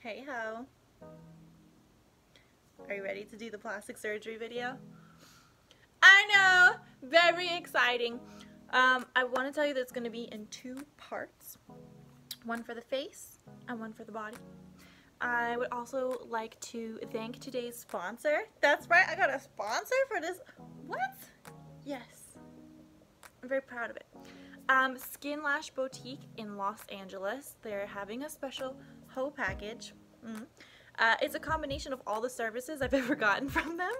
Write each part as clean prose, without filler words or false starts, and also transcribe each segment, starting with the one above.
Hey ho! Are you ready to do the plastic surgery video? I know! Very exciting! I want to tell you that it's going to be in two parts. One for the face and one for the body. I would also like to thank today's sponsor. That's right, I got a sponsor for this. What? Yes. I'm very proud of it. Skin Lash Boutique in Los Angeles. They're having a special heaux package. It's a combination of all the services I've ever gotten from them,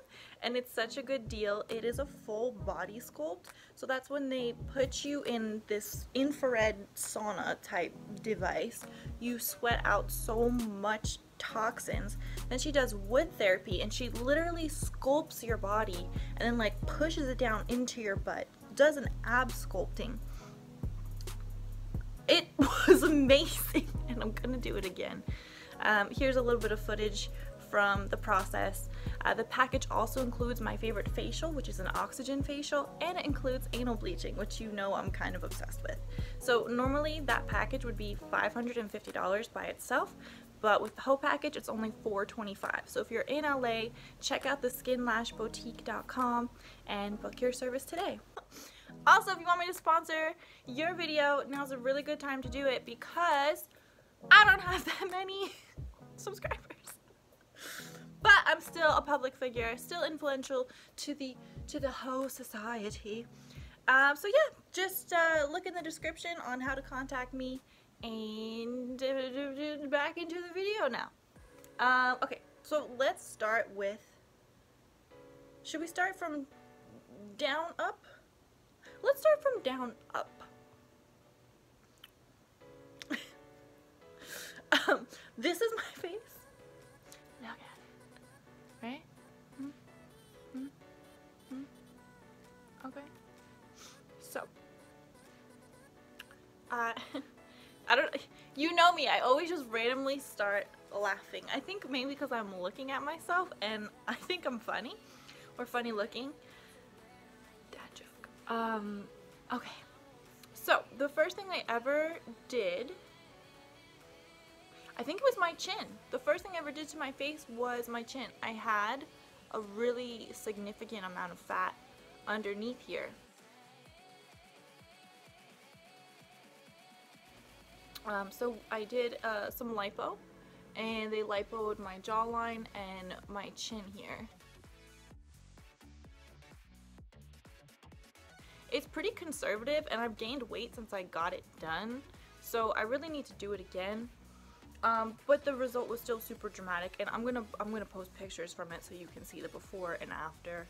and it's such a good deal. It is a full body sculpt, so that's when they put you in this infrared sauna type device. You sweat out so much toxins. Then she does wood therapy, and she literally sculpts your body and then like pushes it down into your butt. Does an ab sculpting. It was amazing, and I'm gonna do it again. Here's a little bit of footage from the process. The package also includes my favorite facial, which is an oxygen facial, and it includes anal bleaching, which you know I'm kind of obsessed with. So normally that package would be $550 by itself, but with the whole package it's only $425. So if you're in LA, check out the skinlashboutique.com and book your service today. Also, if you want me to sponsor your video, now's a really good time to do it because I don't have that many subscribers. But I'm still a public figure, still influential to the whole society. So yeah, just look in the description on how to contact me, and back into the video now. Okay, so let's start with, should we start from down up? Let's start from down up. This is my face. Look at it. Right? Okay. So, I don't, you know me, I always just randomly start laughing. I think maybe because I'm looking at myself and I think I'm funny or funny looking. Dad joke. Okay. So, the first thing I ever did, I think it was my chin. The first thing I ever did to my face was my chin. I had a really significant amount of fat underneath here. So I did some lipo, and they lipoed my jawline and my chin here. It's pretty conservative, and I've gained weight since I got it done, so I really need to do it again. But the result was still super dramatic, and I'm gonna post pictures from it so you can see the before and after.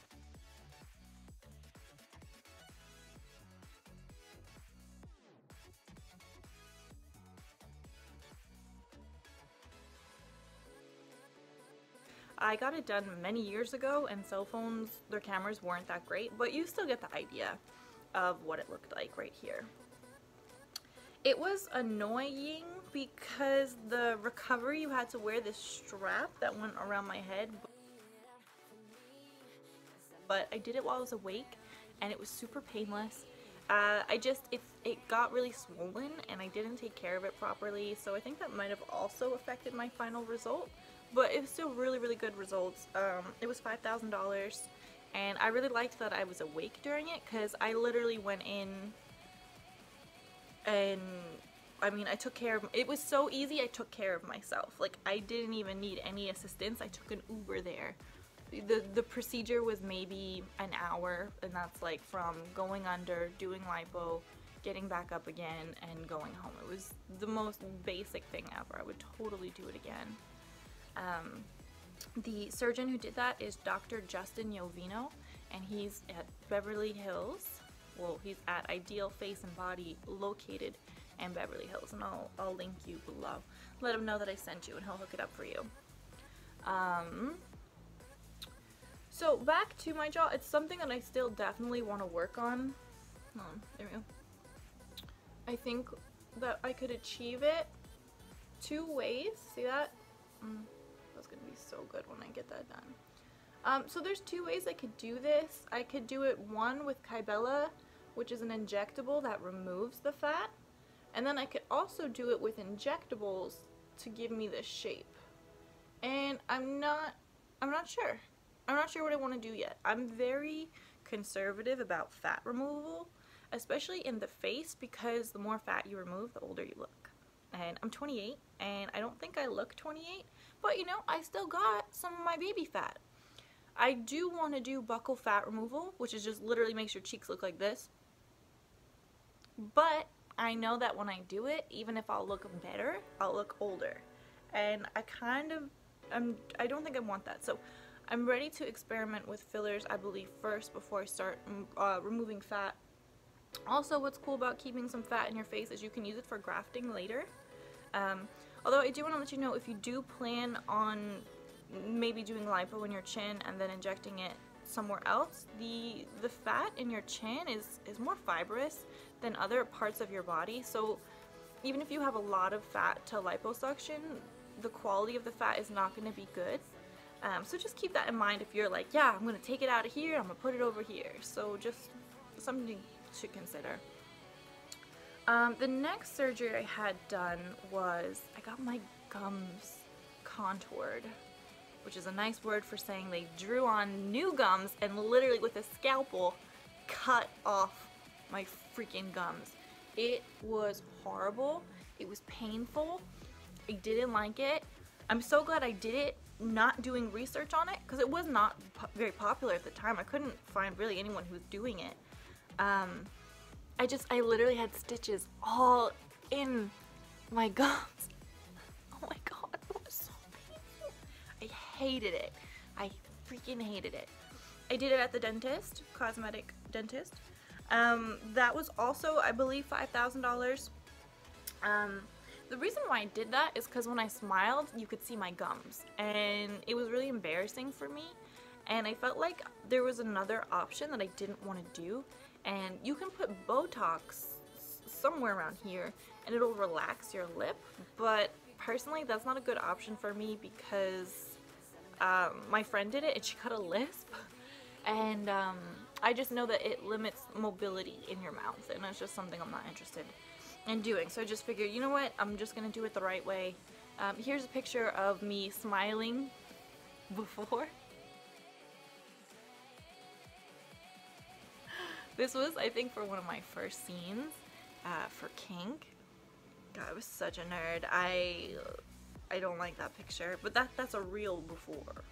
I got it done many years ago, and cell phones, their cameras weren't that great, but you still get the idea of what it looked like right here. It was annoying because the recovery, you had to wear this strap that went around my head, but I did it while I was awake and it was super painless. It got really swollen and I didn't take care of it properly, so I think that might have also affected my final result, but it was still really good results. It was $5,000, and I really liked that I was awake during it because I literally went in and I mean, I took care of, it was so easy, I took care of myself. Like, I didn't even need any assistance. I took an Uber there. The procedure was maybe an hour, and that's like from going under, doing lipo, getting back up again, and going home. It was the most basic thing ever. I would totally do it again. The surgeon who did that is Dr. Justin Yovino, and he's at Beverly Hills. Well, he's at Ideal Face and Body located in Beverly Hills, and I'll link you below. Let him know that I sent you and he'll hook it up for you. So back to my jaw, it's something that I still definitely want to work on. There we go. I think that I could achieve it two ways. See that? That's gonna be so good when I get that done. So there's two ways I could do this. I could do it one with Kybella, which is an injectable that removes the fat, and then I could also do it with injectables to give me this shape. and I'm not sure. I'm not sure what I want to do yet. I'm very conservative about fat removal, especially in the face, because the more fat you remove, the older you look. And I'm 28, and I don't think I look 28, but you know, I still got some of my baby fat. I do want to do buccal fat removal, which is just literally makes your cheeks look like this. But I know that when I do it, even if I'll look better, I'll look older. And I don't think I want that. So I'm ready to experiment with fillers, I believe, first before I start removing fat. Also, what's cool about keeping some fat in your face is you can use it for grafting later. Although I do want to let you know, if you do plan on maybe doing lipo in your chin and then injecting it somewhere else, the fat in your chin is more fibrous than other parts of your body. So even if you have a lot of fat to liposuction, the quality of the fat is not going to be good. So just keep that in mind if you're like, yeah, I'm going to take it out of here, I'm going to put it over here. So just something to consider. The next surgery I had done was I got my gums contoured, which is a nice word for saying they drew on new gums and literally with a scalpel cut off my freaking gums. It was horrible. It was painful. I didn't like it. I'm so glad I did it not doing research on it, because it was not very popular at the time. I couldn't find really anyone who was doing it. I literally had stitches all in my gums. Oh my god, it was so painful. I hated it. I freaking hated it. I did it at the dentist, cosmetic dentist. That was also, I believe, $5,000. The reason why I did that is because when I smiled, you could see my gums, and it was really embarrassing for me, and I felt like there was another option that I didn't want to do. And you can put botox somewhere around here and it'll relax your lip, but personally that's not a good option for me because my friend did it and she cut a lisp, and I just know that it limits mobility in your mouth, and it's just something I'm not interested in doing. So I just figured, you know what, I'm just gonna do it the right way. Here's a picture of me smiling before. This was, I think, for one of my first scenes for kink. God, I was such a nerd. I don't like that picture, but that's a real before.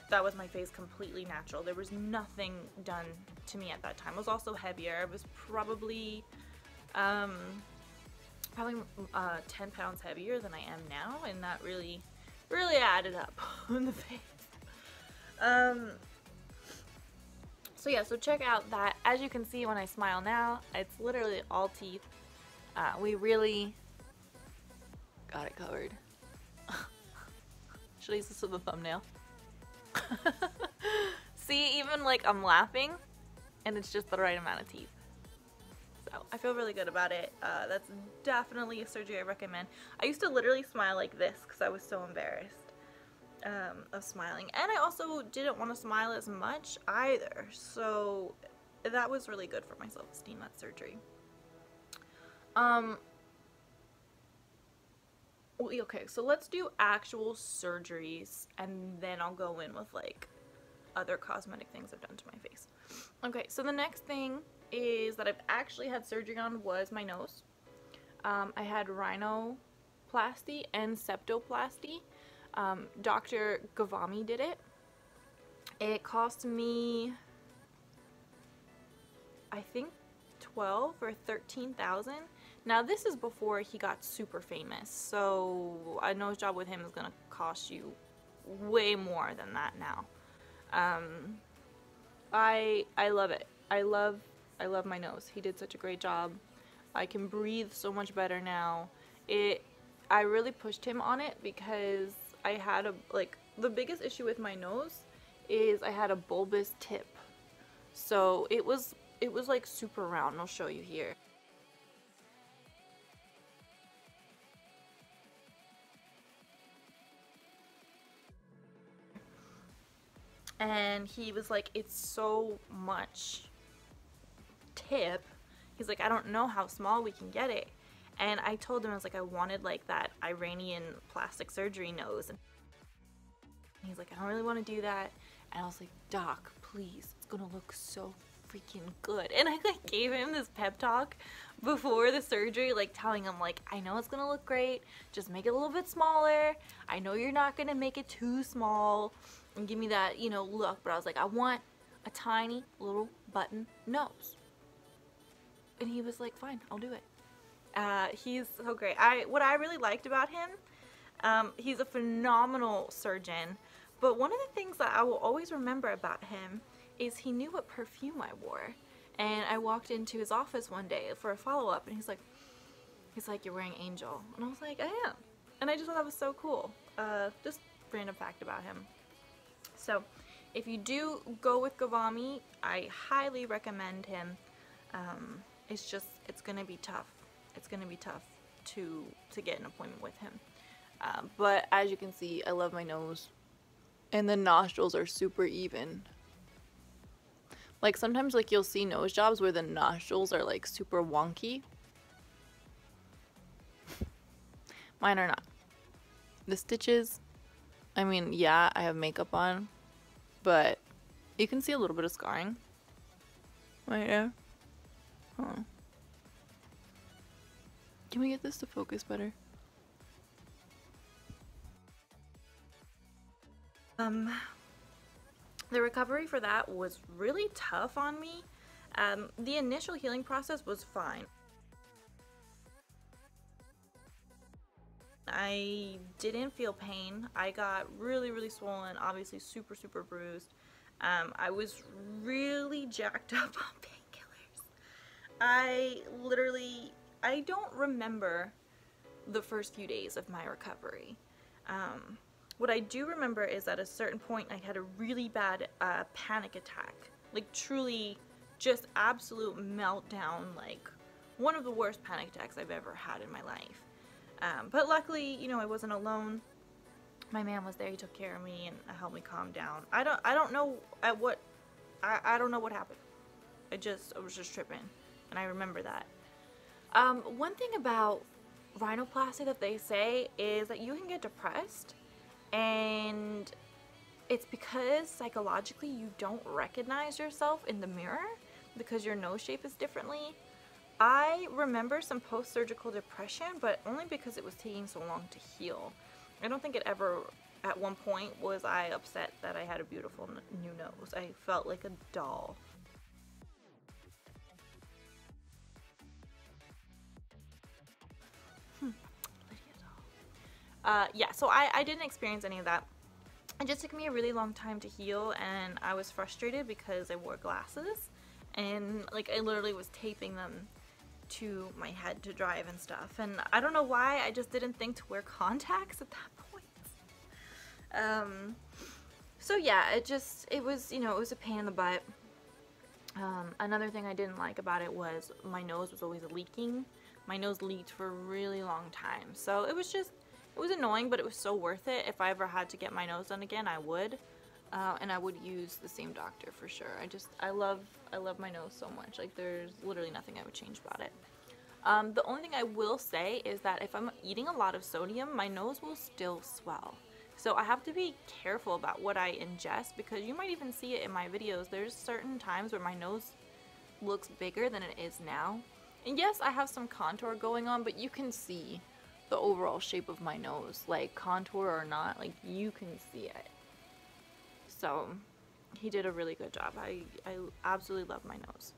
That was my face completely natural. There was nothing done to me at that time. I was also heavier. I was probably 10 pounds heavier than I am now, and that really added up on the face. So yeah, so check out that. As you can see when I smile now, it's literally all teeth. We really got it covered. Should I use this as a thumbnail? See, even like I'm laughing and it's just the right amount of teeth. So I feel really good about it. That's definitely a surgery I recommend. I used to literally smile like this because I was so embarrassed of smiling, and I also didn't want to smile as much either, so that was really good for my self-esteem, that surgery. Okay, so let's do actual surgeries and then I'll go in with like other cosmetic things I've done to my face. Okay, so the next thing is that I've actually had surgery on was my nose. I had rhinoplasty and septoplasty. Dr. Ghavami did it. It cost me, I think, 12 or 13,000. Now this is before he got super famous, so a nose job with him is gonna cost you way more than that now. I love it. I love my nose. He did such a great job. I can breathe so much better now. I really pushed him on it because I had the biggest issue with my nose is I had a bulbous tip. So it was like super round. I'll show you here. And he was like, it's so much tip. He's like, I don't know how small we can get it. And I told him, I was like, I wanted like that Iranian plastic surgery nose. And he's like, I don't really want to do that. And I was like, doc, please, it's gonna look so freaking good. And I like gave him this pep talk before the surgery, like telling him like, I know it's gonna look great, just make it a little bit smaller. I know you're not gonna make it too small and give me that, you know, look, but I was like, I want a tiny little button nose. And he was like, fine, I'll do it. He's so great. What I really liked about him, he's a phenomenal surgeon, but one of the things that I will always remember about him is he knew what perfume I wore. And I walked into his office one day for a follow-up, and he's like, you're wearing Angel. And I was like, I am. And I just thought that was so cool. Just random fact about him. So if you do go with Ghavami, I highly recommend him. It's gonna be tough. It's gonna be tough to get an appointment with him. But as you can see, I love my nose. And the nostrils are super even. Like sometimes like you'll see nose jobs where the nostrils are like super wonky. Mine are not. The stitches, I mean, yeah, I have makeup on, but you can see a little bit of scarring right there. Huh. Can we get this to focus better? The recovery for that was really tough on me. The initial healing process was fine. I didn't feel pain. I got really swollen, obviously super bruised. I was really jacked up on painkillers. I don't remember the first few days of my recovery. What I do remember is at a certain point I had a really bad panic attack. Like truly just absolute meltdown, like one of the worst panic attacks I've ever had in my life. But luckily, you know, I wasn't alone. My man was there, he took care of me and helped me calm down. I don't know what happened. I was just tripping, and I remember that. One thing about rhinoplasty that they say is that you can get depressed, and it's because psychologically you don't recognize yourself in the mirror because your nose shape is differently. I remember some post-surgical depression, but only because it was taking so long to heal. I don't think it ever, at one point, was I upset that I had a beautiful new nose. I felt like a doll. Yeah, so I didn't experience any of that. It just took me a really long time to heal, and I was frustrated because I wore glasses, and like I literally was taping them to my head to drive and stuff, and I don't know why I just didn't think to wear contacts at that point. So yeah, it was, you know, it was a pain in the butt. Another thing I didn't like about it was my nose was always leaking. My nose leaked for a really long time, so it was annoying, but it was so worth it. If I ever had to get my nose done again, I would. And I would use the same doctor for sure. I love my nose so much. Like there's literally nothing I would change about it. The only thing I will say is that if I'm eating a lot of sodium, my nose will still swell. So I have to be careful about what I ingest, because you might even see it in my videos. There's certain times where my nose looks bigger than it is now. And yes, I have some contour going on, but you can see the overall shape of my nose, like contour or not, like you can see it. So he did a really good job. I absolutely love my nose.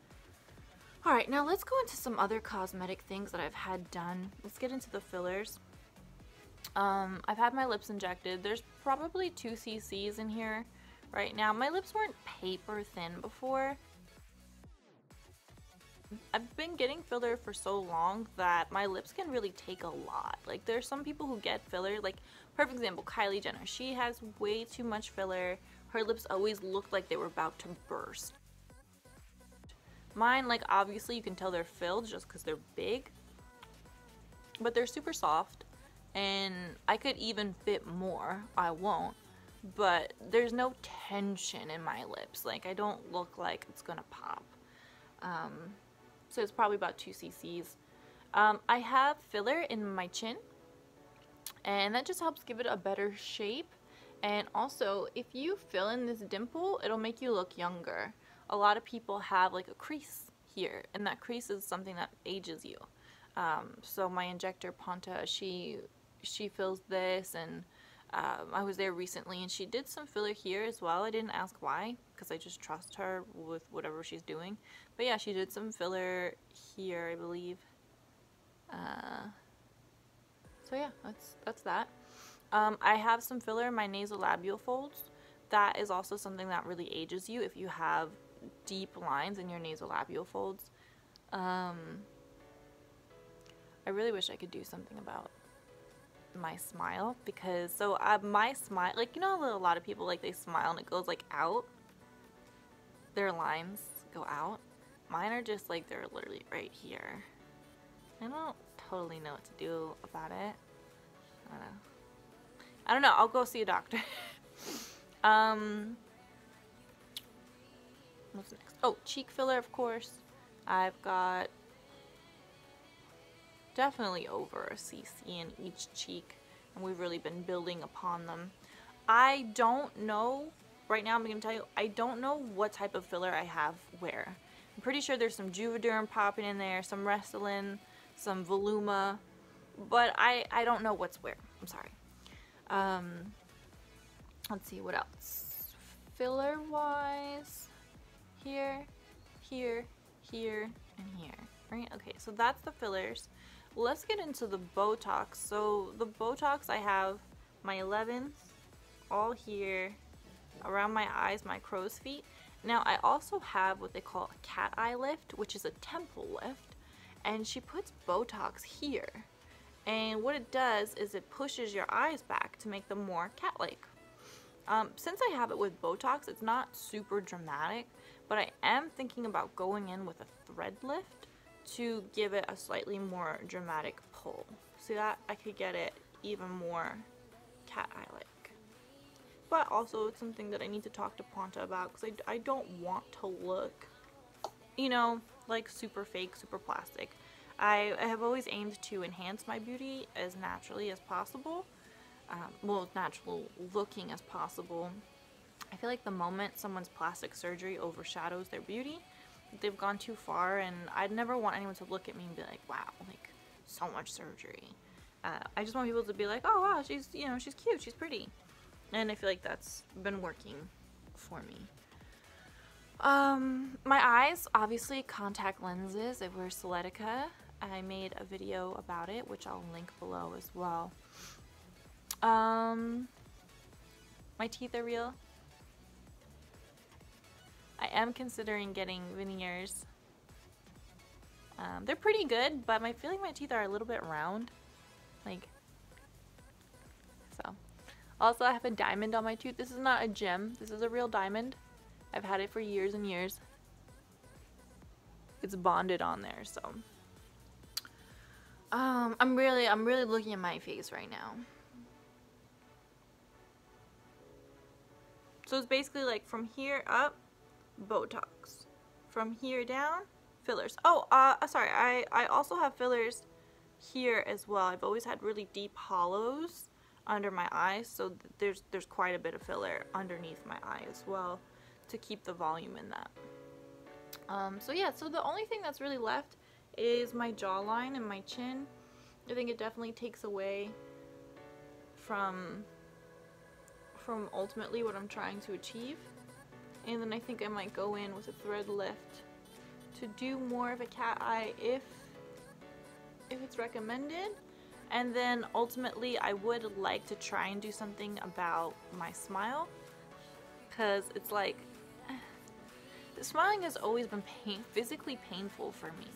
Alright, now let's go into some other cosmetic things that I've had done. Let's get into the fillers. I've had my lips injected. There's probably 2 cc's in here right now. My lips weren't paper thin before. I've been getting filler for so long that my lips can really take a lot. Like there's some people who get filler, like perfect example, Kylie Jenner. She has way too much filler. Her lips always looked like they were about to burst. Mine, like obviously you can tell they're filled just because they're big, but they're super soft, and I could even fit more. I won't, but there's no tension in my lips. Like I don't look like it's gonna pop. So it's probably about 2 cc's. I have filler in my chin, and that just helps give it a better shape. And also, if you fill in this dimple, it'll make you look younger. A lot of people have like a crease here, and that crease is something that ages you. So my injector Ponta, she fills this, and I was there recently and she did some filler here as well. I didn't ask why because I just trust her with whatever she's doing. But yeah, she did some filler here, I believe. So yeah, that's that. I have some filler in my nasolabial folds. That is also something that really ages you if you have deep lines in your nasolabial folds. I really wish I could do something about my smile, because my smile, like, you know how a lot of people, like, they smile and it goes like out, their lines go out. Mine are just like, they're literally right here. I don't totally know what to do about it. I don't know. I'll go see a doctor. What's next? Oh, cheek filler, of course. I've got definitely over a cc in each cheek, and we've really been building upon them. I don't know, right now I'm going to tell you, I don't know what type of filler I have where. I'm pretty sure there's some Juvederm popping in there, some Restylane, some Voluma, but I don't know what's where. I'm sorry. Let's see what else. Filler wise, here, here, here, and here, right? Okay, so that's the fillers. Let's get into the Botox. So the Botox, I have my 11th all here around my eyes, my crow's feet. Now I also have what they call a cat eye lift, which is a temple lift, and she puts Botox here. And what it does is it pushes your eyes back to make them more cat-like. Since I have it with Botox, it's not super dramatic, but I am thinking about going in with a thread lift to give it a slightly more dramatic pull, so that I could get it even more cat eye-like. But also it's something that I need to talk to Ponta about, because I don't want to look, you know, like super fake, super plastic. I have always aimed to enhance my beauty as naturally as possible, well, as natural looking as possible. I feel like the moment someone's plastic surgery overshadows their beauty, they've gone too far, and I'd never want anyone to look at me and be like, wow, like, so much surgery. I just want people to be like, oh wow, she's, you know, she's cute, she's pretty. And I feel like that's been working for me. My eyes, obviously contact lenses. I wear Celetica. I made a video about it, which I'll link below as well. My teeth are real. I am considering getting veneers. They're pretty good, but I feel like my teeth are a little bit round. Like, so. Also, I have a diamond on my tooth. This is not a gem. This is a real diamond. I've had it for years and years. It's bonded on there, so. I'm really looking at my face right now. So it's basically like from here up, Botox. From here down, fillers. Oh, sorry, I also have fillers here as well. I've always had really deep hollows under my eyes, so there's quite a bit of filler underneath my eye as well to keep the volume in that. So yeah, so the only thing that's really left is my jawline and my chin. I think it definitely takes away from ultimately what I'm trying to achieve. And then I think I might go in with a thread lift to do more of a cat eye if it's recommended. And then ultimately I would like to try and do something about my smile, because it's like the smiling has always been physically painful for me.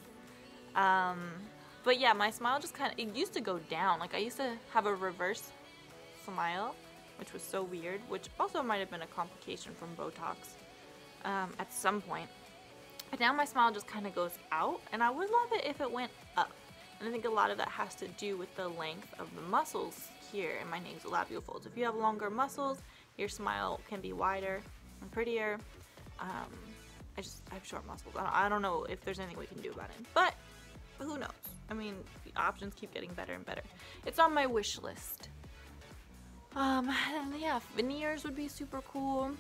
But yeah, my smile just kind of, it used to go down. Like, I used to have a reverse smile, which was so weird, which also might have been a complication from Botox at some point. But now my smile just kind of goes out, and I would love it if it went up. And I think a lot of that has to do with the length of the muscles here in my nasolabial folds. If you have longer muscles, your smile can be wider and prettier. I have short muscles. I don't know if there's anything we can do about it, but who knows? I mean, the options keep getting better and better. It's on my wish list. And yeah, veneers would be super cool.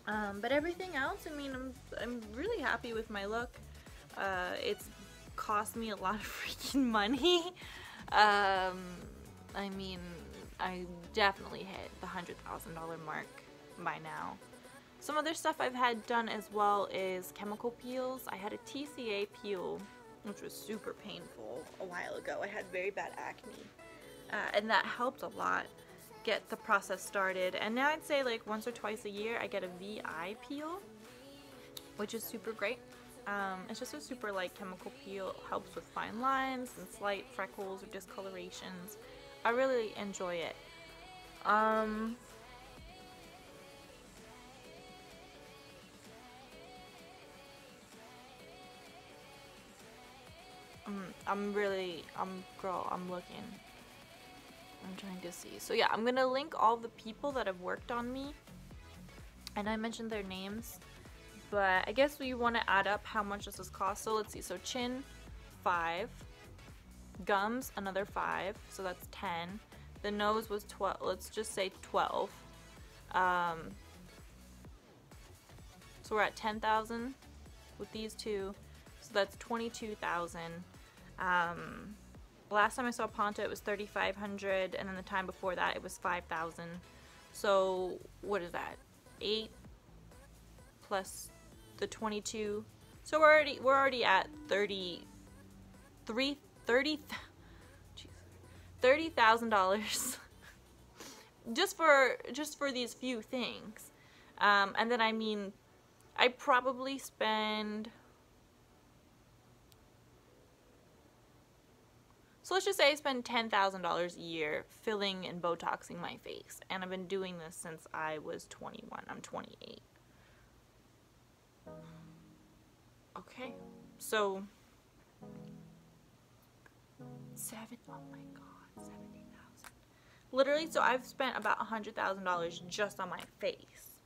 But everything else, I mean, I'm really happy with my look. It's cost me a lot of freaking money. I mean, I definitely hit the $100,000 mark by now. Some other stuff I've had done as well is chemical peels. I had a TCA peel, which was super painful a while ago. I had very bad acne, and that helped a lot get the process started. And now I'd say like once or twice a year I get a VI peel, which is super great. It's just a super light chemical peel. It helps with fine lines and slight freckles or discolorations. I really enjoy it. I'm looking. I'm trying to see. So yeah, I'm gonna link all the people that have worked on me, and I mentioned their names, but I guess we want to add up how much this has cost. So let's see. So chin, 5. Gums, another 5. So that's 10. The nose was 12. Let's just say 12. So we're at 10,000 with these two. So that's 22,000. Last time I saw Ponta, it was 3,500, and then the time before that it was 5,000. So what is that? 8 plus the 22. So we're already at $30,000 just for these few things. And then I mean, I probably spend. So let's just say I spend $10,000 a year filling and Botoxing my face. And I've been doing this since I was 21. I'm 28. Okay. So, oh my God, 70,000. Literally, so I've spent about $100,000 just on my face.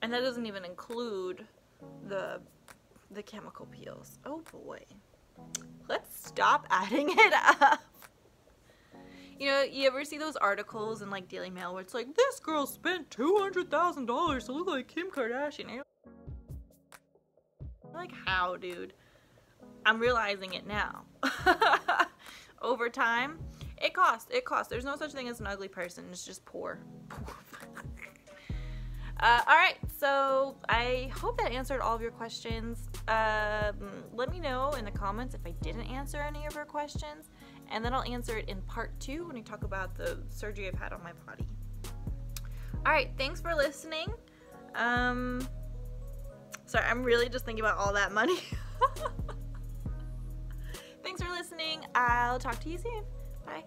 And that doesn't even include the chemical peels. Oh boy. Let's stop adding it up. You know, you ever see those articles in like Daily Mail where it's like, this girl spent $200,000 to look like Kim Kardashian? And you're like, how, dude? I'm realizing it now. Over time, it costs. There's no such thing as an ugly person. It's just poor. Alright, so I hope that answered all of your questions. Let me know in the comments if I didn't answer any of your questions, and then I'll answer it in part 2 when we talk about the surgery I've had on my body. Alright, thanks for listening. Sorry, I'm really just thinking about all that money. Thanks for listening. I'll talk to you soon. Bye.